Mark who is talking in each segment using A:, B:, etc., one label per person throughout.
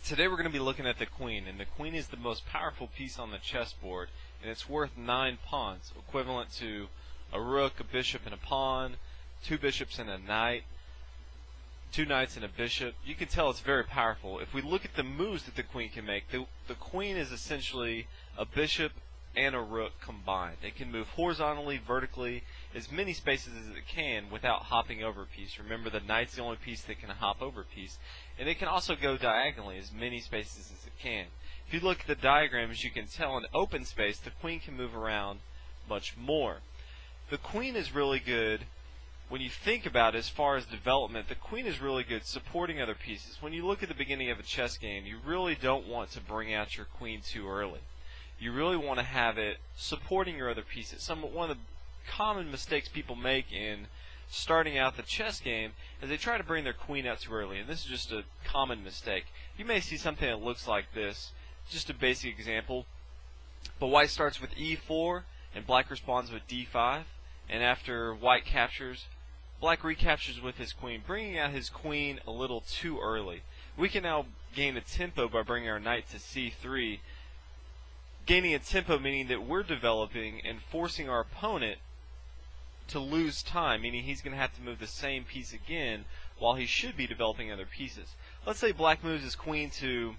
A: Today we're going to be looking at the queen, and the queen is the most powerful piece on the chessboard, and it's worth 9 pawns, equivalent to a rook, a bishop, and a pawn, 2 bishops and a knight, 2 knights and a bishop. You can tell it's very powerful. If we look at the moves that the queen can make, the queen is essentially a bishop and a rook combined. It can move horizontally, vertically, as many spaces as it can without hopping over a piece. Remember, the knight's the only piece that can hop over a piece. And it can also go diagonally as many spaces as it can. If you look at the diagram, as you can tell, in open space, the queen can move around much more. The queen is really good, when you think about it, as far as development, the queen is really good supporting other pieces. When you look at the beginning of a chess game, you really don't want to bring out your queen too early. You really want to have it supporting your other pieces. One of the common mistakes people make in starting out the chess game is they try to bring their queen out too early, and this is just a common mistake. You may see something that looks like this, just a basic example, but white starts with e4 and black responds with d5, and after white captures, black recaptures with his queen, bringing out his queen a little too early. We can now gain a tempo by bringing our knight to c3, gaining a tempo meaning that we're developing and forcing our opponent to lose time, meaning he's going to have to move the same piece again while he should be developing other pieces. Let's say black moves his queen to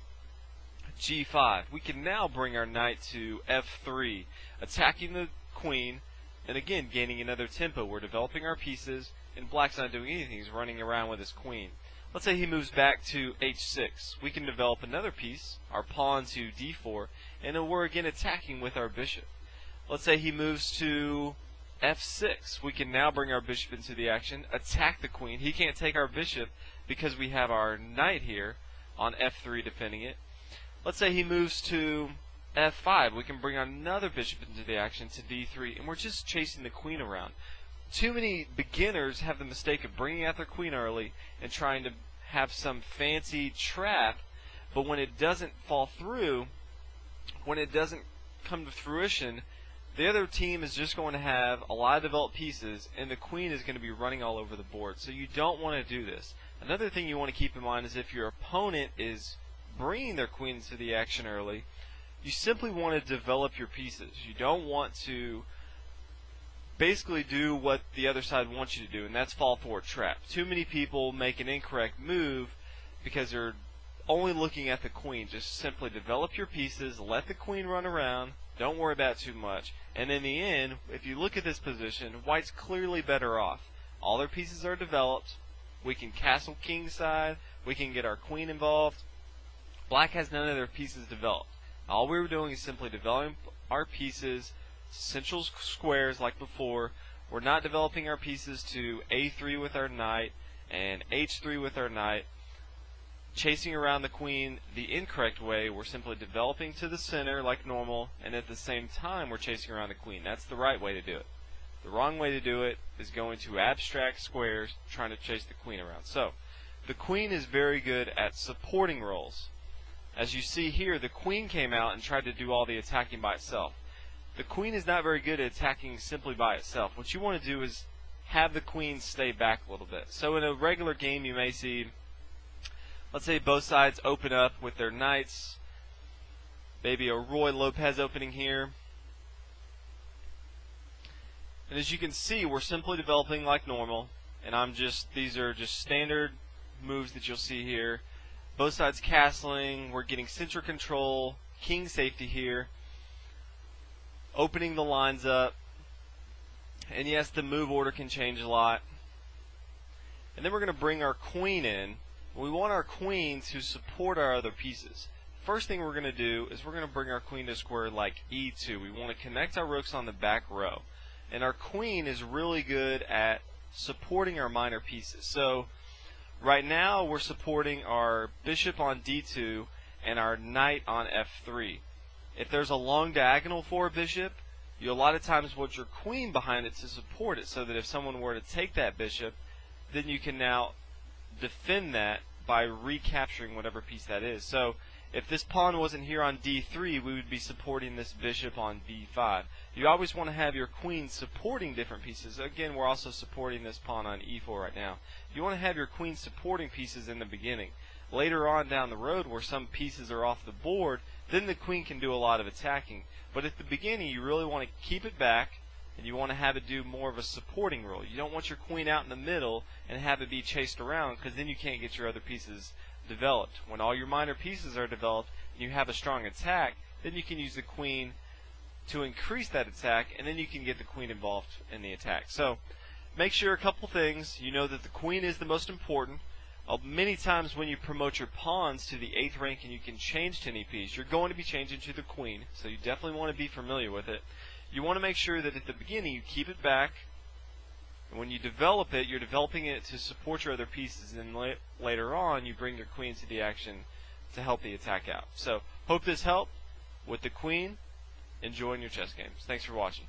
A: g5. We can now bring our knight to f3, attacking the queen, and again gaining another tempo. We're developing our pieces, and black's not doing anything. He's running around with his queen. Let's say he moves back to h6. We can develop another piece, our pawn to d4, and then we're again attacking with our bishop. Let's say he moves to f6. We can now bring our bishop into the action, attack the queen. He can't take our bishop because we have our knight here on f3 defending it. Let's say he moves to f5. We can bring another bishop into the action to d3, and we're just chasing the queen around. Too many beginners have the mistake of bringing out their queen early and trying to have some fancy trap, but when it doesn't fall through, when it doesn't come to fruition, the other team is just going to have a lot of developed pieces, and the queen is going to be running all over the board. So you don't want to do this. Another thing you want to keep in mind is if your opponent is bringing their queen into the action early, you simply want to develop your pieces. You don't want to basically do what the other side wants you to do, and that's fall for a trap. Too many people make an incorrect move because they're only looking at the queen. Just simply develop your pieces, let the queen run around, don't worry about it too much, and in the end, if you look at this position, white's clearly better off. All their pieces are developed. We can castle kingside, we can get our queen involved. Black has none of their pieces developed. All we were doing is simply developing our pieces, central squares like before. We're not developing our pieces to a3 with our knight and h3 with our knight, chasing around the queen the incorrect way. We're simply developing to the center like normal, and at the same time we're chasing around the queen. That's the right way to do it. The wrong way to do it is going to abstract squares trying to chase the queen around. So the queen is very good at supporting roles. As you see here, the queen came out and tried to do all the attacking by itself. The queen is not very good at attacking simply by itself. What you want to do is have the queen stay back a little bit. So in a regular game you may see, let's say both sides open up with their knights, maybe a Roy Lopez opening here. And as you can see, we're simply developing like normal, and these are just standard moves that you'll see here. Both sides castling, we're getting center control, king safety here, opening the lines up, and yes, the move order can change a lot. And then we're going to bring our queen in. We want our queen to support our other pieces. First thing we're going to do is we're going to bring our queen to square like e2. We want to connect our rooks on the back row. And our queen is really good at supporting our minor pieces. So right now we're supporting our bishop on d2 and our knight on f3. If there's a long diagonal for a bishop, you a lot of times want your queen behind it to support it, so that if someone were to take that bishop, then you can now defend that by recapturing whatever piece that is. So if this pawn wasn't here on d3, we would be supporting this bishop on b5. You always want to have your queen supporting different pieces. Again, we're also supporting this pawn on e4 right now. You want to have your queen supporting pieces in the beginning. Later on down the road where some pieces are off the board, then the queen can do a lot of attacking. But at the beginning, you really want to keep it back, and you want to have it do more of a supporting role. You don't want your queen out in the middle and have it be chased around, because then you can't get your other pieces developed. When all your minor pieces are developed and you have a strong attack, then you can use the queen to increase that attack, and then you can get the queen involved in the attack. So make sure a couple things. You know that the queen is the most important. Many times when you promote your pawns to the 8th rank and you can change to any piece, you're going to be changing to the queen, so you definitely want to be familiar with it. You want to make sure that at the beginning you keep it back, and when you develop it, you're developing it to support your other pieces, and later on you bring your queen to the action to help the attack out. So hope this helped with the queen. Enjoying your chess games. Thanks for watching.